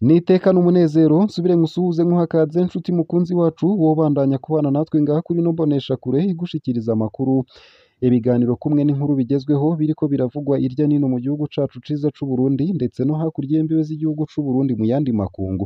Nitekane umunezero nsubire ngusuhuze nkuhakaze nshuti mukunzi wacu wobandanya kubana natwe ngaha kuri ino mboneshakure igushikiriza amakuru, ibiganiro kumwe n'inkuru bigezweho biriko biravugwa irya nino mu gihugu cacu ciza c'Uburundi ndetse no hakurya y'imbibe z'igihugu c'Uburundi mu yandi makungu.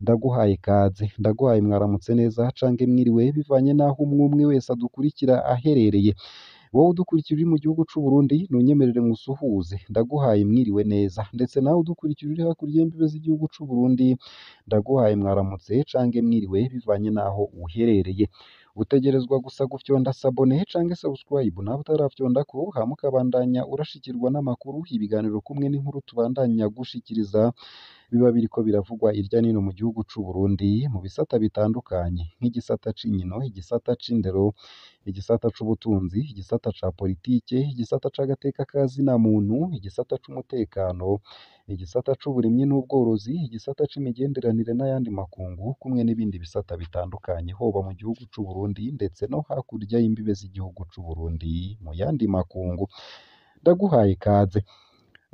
Ndaguhaye kaze, ndaguhaye mwaramutse neza cange mwiriwe bivanye n'aho umwe wese adukurikira aherereye. Wowe udukurikira uri mu gihugu c'Uburundi nunyemerere ngusuhuze, ndaguhaye mwiriwe neza, ndetse nawe udukurikira uri hakurya y'imbibe z'igihugu c'Uburundi ndaguhaye mwaramutse cange mwiriwe bivanye n'aho uherereye. Utegerezwa gusa gufyonda sabone cange subscribe nawe utarafyondako hama ukabandanya urashikirwa n'amakuru, ibiganiro kumwe n'inkuru tubandanya gushikiriza biba biriko biravugwa irya nino mu gihugu c'Uburundi mu bisata bitandukanye nk'igisata c'inkino, igisata c'indero, igisata c'ubutunzi, igisata ca politike, igisata c'agateka ka zina muntu, igisata c'umutekano, igisata c'uburimyi n'ubworozi, igisata c'imigenderanire n'ayandi makungu kumwe n'ibindi bisata bitandukanye hoba mu gihugu c'Uburundi ndetse no hakurya y'imbibe z'igihugu c'Uburundi mu yandi makungu. Ndaguhaye kaze.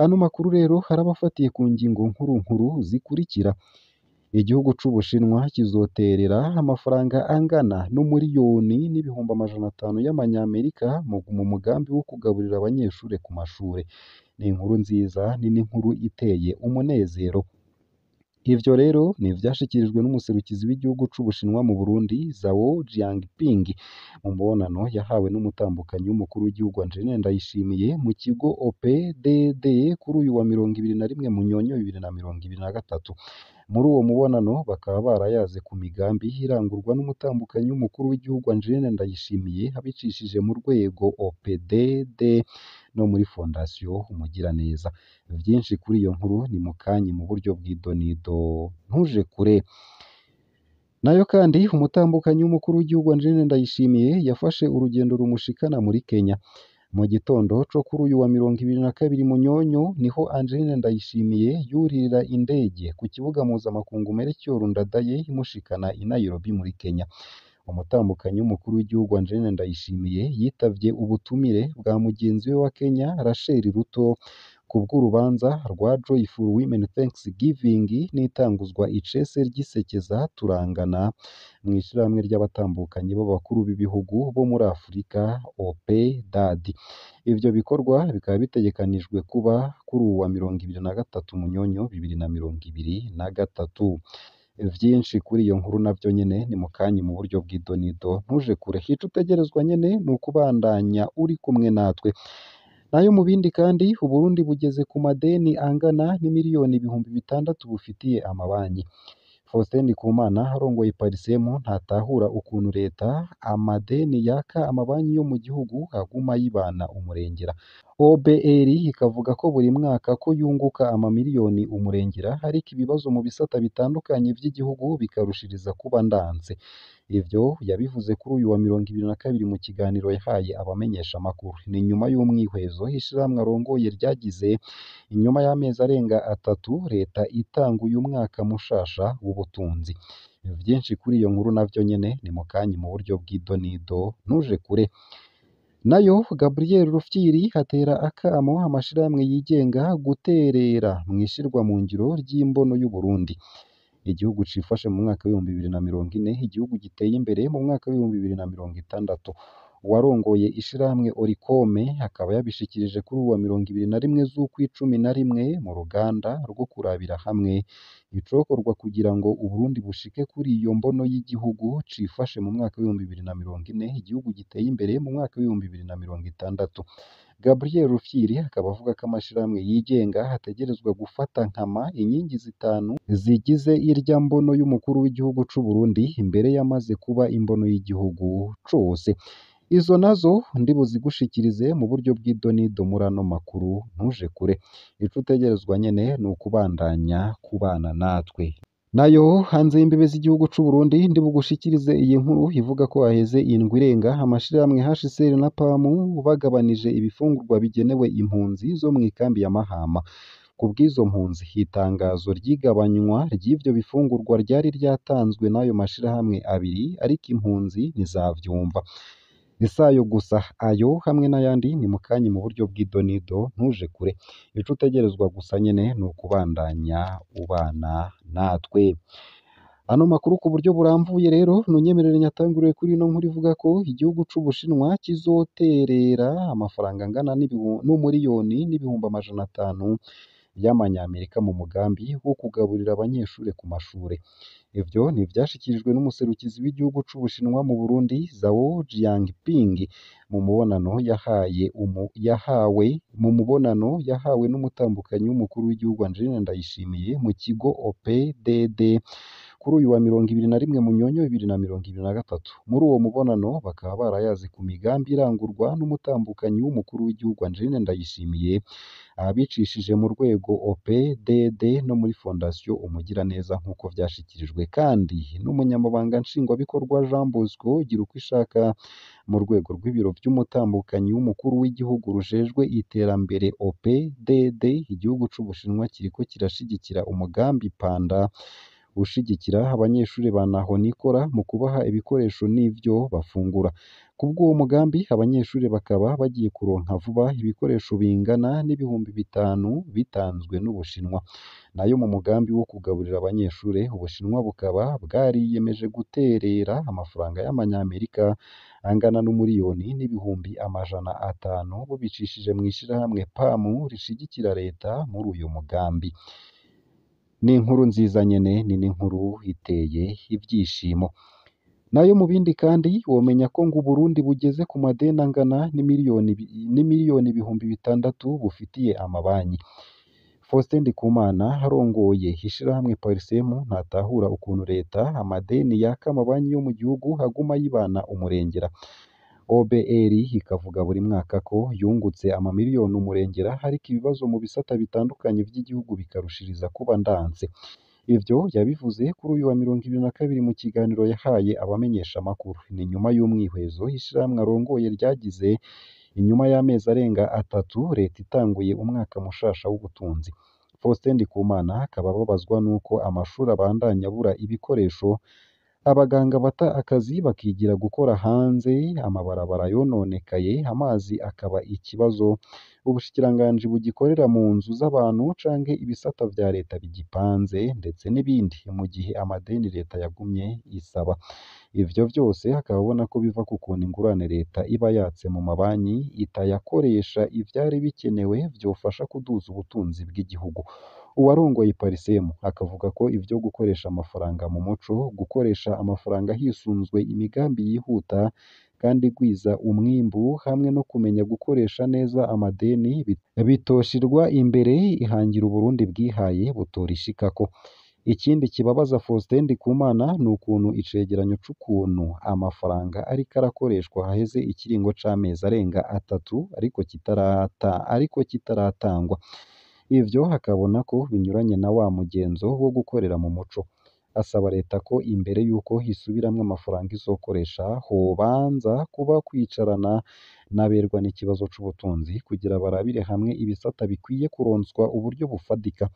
Ano makuru rero harabafatiye ku ngingo nkuru zikurikira. Igihugu c'Ubushinwa kizoterera amafaranga angana n'umuriyoni n'ibihumbi 500 y'amanyamerika mu mugambi wo kugaburira abanyeshure ku mashure. Ni inkuru nziza, ni n'inkuru iteye umunezero. Ivyo rero ni ivyashikirijwe n'umuserukizi w'igihugu c'Ubushinwa mu Burundi, Zhao Jiangping, mu mubonano yahawe n'umutambukanyi w'umukuru w'igihugu Angeline Ndayishimiye mu kigo OPDD kuri uyu wa 21 Munyonyo 2023. Muri uwo mubonano bakaba barayaze ku migambi irangurwa n'umutambukanyi w'umukuru w'igihugu Angeline Ndayishimiye abicishije mu rwego OPDD no muri Fondation Umugiraneza. Vyinshi kuri iyo nkuru ni mukanyi mu buryo bw'idonido ntuje kure. Nayo kandi umutambukanyi w'umukuru w'igihugu Angeline Ndayishimiye yafashe urugendo rumushikana muri Kenya. Mu gitondo co kuri uyu wa 22 Munyonyo niho Angeline Ndayishimiye yuririra indege ku kibuga mpuzamakungu Melchior Ndadaye imushikana i Nairobi muri Kenya. Umutambukanyi w'umukuru w'igihugu Angeline Ndayishimiye yitavye ubutumire bwa mugenzi we wa Kenya Rachel Ruto kubw'urubanza rwa Joyful Women Thanksgiving n'itanguzwa icese ry'isekeza turangana mw'ishirahamwe ry'abatambukanyi b'abakuru b'ibihugu bo muri Afurika OPDAD. Ivyo bikorwa bikaba bitegekanijwe kuba kuri uwa 23 Munyonyo 2023. Vyinshi kuri iyo nkuru navyo nyene ni mukanyi mu buryo bw'idonido ntuje kure. Hico utegerezwa nyene ni ukubandanya uri kumwe natwe. Nayo mu bindi kandi Uburundi bugeze ku madeni angana n'imiliyoni 600 bufitiye amabanki. Faustin Ndikumana arongoye Parisemu ntatahura ukuntu leta amadeni yaka amabanki yo mu gihugu aguma yibana umurengera. OBR ikavuga ko buri mwaka ko yunguka amamiliyoni umurengera, ariko ibibazo mu bisata bitandukanye vy'igihugu bikarushiriza kuba ndanze. Ivyo yabivuze kuri uyu wa 22 mu kiganiro yahaye abamenyesha amakuru. Ni nyuma y'umwihwezo ishirahamwe arongoye ryagize inyuma y'amezi arenga 3 leta itanga uyu mwaka mushasha w'ubutunzi. Vyinshi kuri iyo nkuru navyo nyene ni mukanyi mu buryo bw'idonido ntuje kure. Nayo Gabriel Rufyiri atera akamo amashirahamwe yigenga guterera mw'ishirwa mu ngiro ry'imbono y'Uburundi. Igihugu cifashe mu mwaka w'ibihumbi 2040, igihugu giteye imbere mu mwaka w'ibihumbi 2060. Uwarongoye ishirahamwe Orikome akaba yabishikirije kuri uwa 21 z'ukw'icumi mu ruganda rwo kurabira hamwe icokorwa kugira ngo Uburundi bushike kuri iyo mbono y'igihugu cifashe mu mwaka w'ibihumbi 2040, igihugu giteye imbere mu mwaka w'ibihumbi 2060. Gabriel Rufyiri akaba avuga ko amashirahamwe yigenga hategerezwa gufata nkama inkingi zitanu zigize irya mbono y'umukuru w'igihugu c'Uburundi imbere yamaze kuba imbono y'igihugu cose. Izo nazo ndibuzigushikirize mu buryo bw'idonido muri ano makuru ntuje kure. Ico utegerezwa nyene ni ukubandanya kubana natwe. Nayo hanze y'imbibe z'igihugu c'Uburundi ndibugushikirize iyi nkuru ivuga ko haheze indwi irenga amashirahamwe HCR na PAMU bagabanije ibifungurwa bigenewe impunzi zo mw'ikambi ya Mahama. Kubw'izo mpunzi itangazo ry'igabanywa ry'ivyo bifungurwa ryari ryatanzwe n'ayo mashirahamwe abiri, ariko impunzi ntizavyumva. isayo gusa ayo hamwe n'ayandi ni mu kanya mu buryo bw'idonido ntuje kure ico utegerezwa gusa nyene ni ukubandanya ubana natwe. Ano makuru ku buryo buramvuye rero nunyemerere nyatangurire kuri ino nkuru ivuga ko igihugu c'Ubushinwa kizoterera amafaranga angana n'umuriyoni n'ibihumbi 500 y'amanyamerika mu mugambi wo kugaburira abanyeshure ku mashure. Ivyo ni ivyashikirijwe n'umuserukizi w'igihugu c'Ubushinwa mu Burundi Zhao Jianping mu mubonano yahawe n'umutambukanyi w'umukuru w'igihugu Angeline Ndayishimiye mu kigo OPDD kuri uyu wa 21 Munyonyo 2023. Muri uwo mubonano bakaba barayaze ku migambi irangurwa n'umutambukanyi w'umukuru w'igihugu Angeline Ndayishimiye abicishije mu rwego OPDD no muri Fondation Umugiraneza nk'uko vyashikirijwe kandi n'umunyamabanga nshingwabikorwa Jean Bosco Girukwishaka mu rwego rw'ibiro vy'umutambukanyi w'umukuru w'igihugu rujejwe iterambere OPDD. Igihugu c'Ubushinwa kiriko kirashigikira umugambi Panda ushigikira abanyeshuri ba Nahonikora mu kubaha ibikoresho n'ivyo bafungura. Kubw'uwo mugambi abanyeshuri bakaba bagiye kuronka vuba ibikoresho bingana n'ibihumbi 5 bitanzwe n'Ubushinwa. Nayo mu mugambi wo kugaburira abanyeshure Ubushinwa bukaba bwariyemeje guterera amafaranga y'amanyamerika angana n'umuriyoni n'ibihumbi 500 bubicishije mw'ishirahamwe PAM rishigikira leta muri uyu mugambi. Ni inkuru nziza nyene ni n'inkuru iteye ivyishimo. Nayo mu bindi kandi womenya ko ngo Burundi bugeze ku madeni angana n'imiliyoni ibihumbi 6 bufitiye amabanki. Faustin Ndikumana arongoye ishirahamwe Parsem ntatahura ukuntu leta amadeni yaka amabanki yo mu gihugu haguma yibana umurengera. OBR ikavuga buri mwaka ko yungutse amamiliyoni umurengera ariko ibibazo mu bisata bitandukanye vy'igihugu bikarushiriza kuba ndanze. Ivyo yabivuze kuri uyu wa 22 mu kiganiro yahaye abamenyesha amakuru. Ni nyuma y'umwihwezo ishirahamwe arongoye ryagize inyuma y'amezi arenga 3 leta itanguye umwaka mushasha w'ubutunzi. Faustin Ndikumana akaba ababazwa nuko amashuri abandanya abura ibikoresho, abaganga bata akazi bakigira gukora hanze, amabarabara yononekaye, amazi akaba ikibazo, ubushikiranganji bugikorera mu nzu z'abantu canke ibisata vya leta bigipanze ndetse n'ibindi, mu gihe amadeni leta yagumye isaba. Ivyo vyose akaba abona ko biva ku kuntu ingurane leta iba yatse mu mabanki itayakoresha ivyari bikenewe vyofasha kuduza ubutunzi bw'igihugu. Uwarongoye Parsem akavuga ko ivyo gukoresha amafaranga mu muco, gukoresha amafaranga hisunzwe imigambi yihuta kandi gwiza umwimbu hamwe no kumenya gukoresha neza amadeni bitoshirwa imbere ihangira Uburundi bwihaye butorishikako. Ikindi kibabaza Faustin Ndikumana ni ukuntu icegeranyo c'ukuntu amafaranga ariko arakoreshwa haheze ikiringo c'amezi arenga 3 ariko kitaratangwa. Ivyo hakabona ko binyuranye na wa mugenzo wo gukorera mu muco. Asaba leta ko imbere yuko hisubiramwo amafaranga izokoresha hobanza kuba kwicarana n'aberwa n'ikibazo c'ubutunzi kugira barabire hamwe ibisata bikwiye kuronswa uburyo bufadika.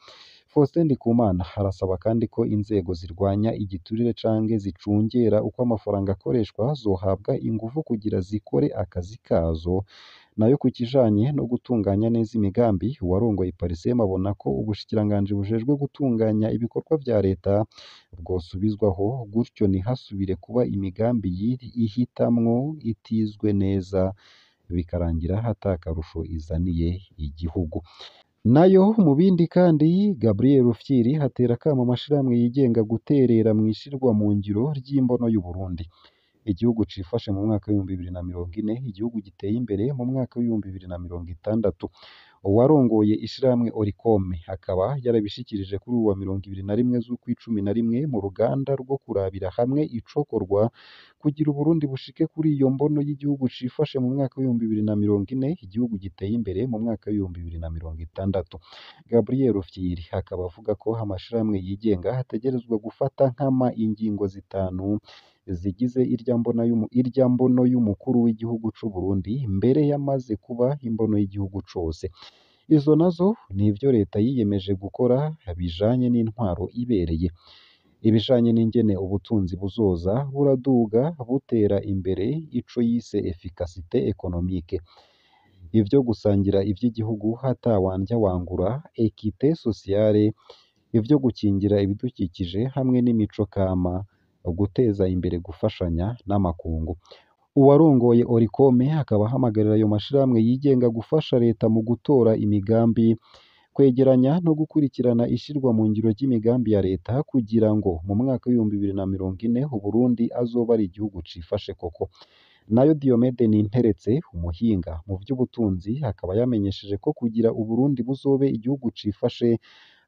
Faustin Ndikumana arasaba kandi ko inzego zirwanya igiturire canke zicungera uko amafaranga akoreshwa zohabwa inguvu kugira zikore akazi kazo. Nayo ku kijanye no gutunganya neza imigambi, uwarongoye Parsem abona ko ubushikiranganji bujejwe gutunganya ibikorwa vya leta bwosubizwaho gutyo ntihasubire kuba imigambi ihitamwo itizwe neza bikarangira ata karusho izaniye igihugu. Nayo mu bindi kandi Gabriel Rufyiri hatera akamo amashirahamwe yigenga guterera mw'ishirwa mu ngiro ry'imbono y'Uburundi. Igihugu cifashe mu mwaka w'ibihumbi 2040, igihugu giteye imbere mu mwaka w'ibihumbi 2060. Uwarongoye ishirahamwe Oricom akaba yarabishikirije kuri uwa 21 z'ukw'icumi mu ruganda rwo kurabira hamwe icokorwa kugira Uburundi bushike kuri iyo mbono y'igihugu cifashe mu mwaka w'ibihumbi 2040, igihugu giteye imbere mu mwaka w'ibihumbi 2060. Gabriel Rufyiri akaba avuga ko amashirahamwe yigenga hategerezwa gufata nkama ingingo zitanu zigize irya mbono y'umukuru w'igihugu c'u Burundi mbere yamaze kuba imbono y'igihugu cose. Izo nazo nivyo leta yiyemeje gukora bijanye n'intwaro ibereye. ibijanye n'ingene ubutunzi buzoza buraduga butera imbere ico yise efficacité économique, ivyo gusangira ivy'igihugu hatawandya wangura équité sociale, ivyo gukingira ibidukikije hamwe n'imico kama, guteza imbere gufashanya n'amakungu. Uwarongoye Oricome akaba ahamagarira ayo mashirahamwe yigenga gufasha leta mu gutora imigambi, kwegeranya no gukurikirana ishirwa mu ngiro ry'imigambi ya leta kugira ngo mu mwaka w'ibihumbi 2040 Uburundi azoba ari igihugu cifashe koko. Nayo Diomede Ninteretse, umuhinga mu vy'ubutunzi, akaba yamenyesheje ko kugira Uburundi buzobe igihugu cifashe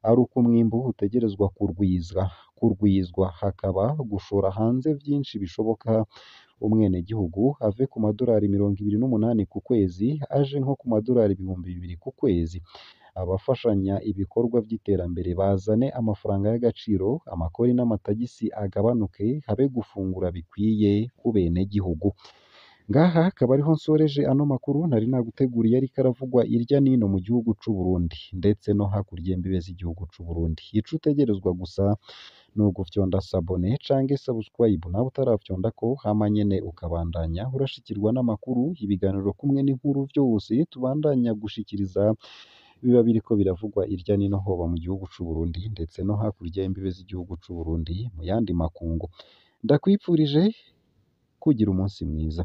ari uko umwimbu utegerezwa kurwizwa, hakaba gushora hanze vyinshi bishoboka, umwenegihugu ave ku madorari 28 ku kwezi aje nko ku madorari 2000 ku kwezi. Abafashanya ibikorwa vy'iterambere bazane amafaranga y'agaciro, amakori n'amatagisi agabanuke, habe gufungura bikwiye ku benegihugu. Ngaha akaba ariho nsoreje ano makuru nari naguteguriye ariko aravugwa irya nino mu gihugu c'u Burundi ndetse no hakurya y'imbibe z'igihugu c'u Burundi. Ico utegerezwa gusa ni ugufyonda sabone canke subscribe nawe utaravyondako, hama nyene ukabandanya urashikirwa n'amakuru, ibiganiro kumwe n'inkuru vyose tubandanya gushikiriza biba biriko biravugwa irya nino hoba mu gihugu c'u Burundi ndetse no hakurya y'imbibe z'igihugu c'u Burundi mu yandi makungu. Ndakwipfurije kugira umunsi mwiza.